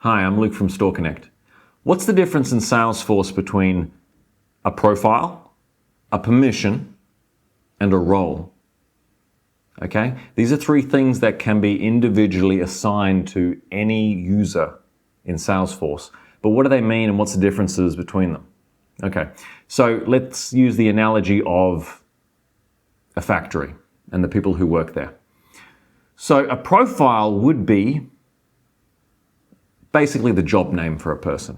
Hi, I'm Luke from StoreConnect. What's the difference in Salesforce between a profile, a permission, and a role? Okay, these are three things that can be individually assigned to any user in Salesforce. But what do they mean and what's the differences between them? Okay, so let's use the analogy of a factory and the people who work there. So a profile would be basically the job name for a person,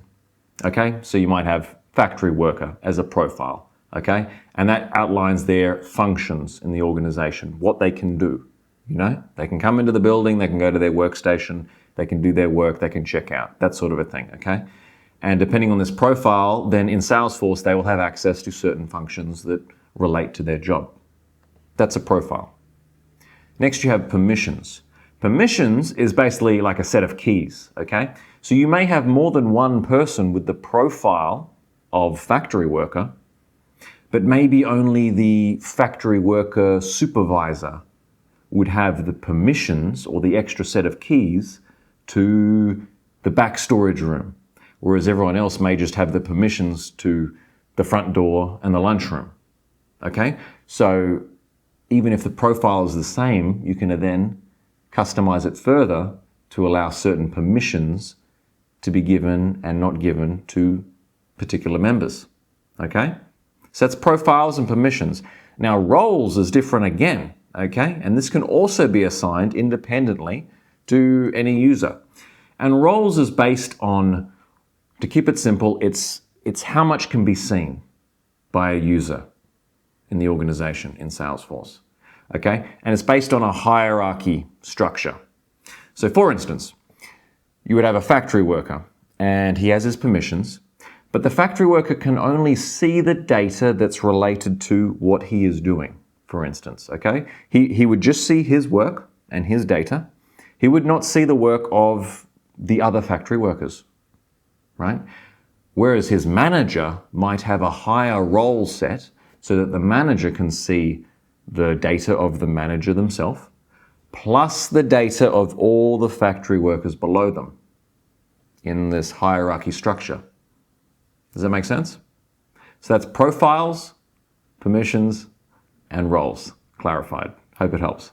okay? So you might have factory worker as a profile, okay? And that outlines their functions in the organization, what they can do, you know? They can come into the building, they can go to their workstation, they can do their work, they can check out, that sort of a thing, okay? And depending on this profile, then in Salesforce, they will have access to certain functions that relate to their job. That's a profile. Next, you have permissions. Permissions is basically like a set of keys, okay? So you may have more than one person with the profile of factory worker, but maybe only the factory worker supervisor would have the permissions or the extra set of keys to the back storage room, whereas everyone else may just have the permissions to the front door and the lunchroom, okay? So even if the profile is the same, you can then customize it further to allow certain permissions to be given and not given to particular members, okay? So that's profiles and permissions. Now roles is different again, okay? And this can also be assigned independently to any user. And roles is based on, to keep it simple, it's how much can be seen by a user in the organization in Salesforce. Okay, and it's based on a hierarchy structure. So for instance, you would have a factory worker and he has his permissions, but the factory worker can only see the data that's related to what he is doing, for instance, okay? He would just see his work and his data. He would not see the work of the other factory workers, right? Whereas his manager might have a higher role set so that the manager can see the data of the manager themselves, plus the data of all the factory workers below them in this hierarchy structure. Does that make sense? So that's profiles, permissions, and roles clarified. Hope it helps.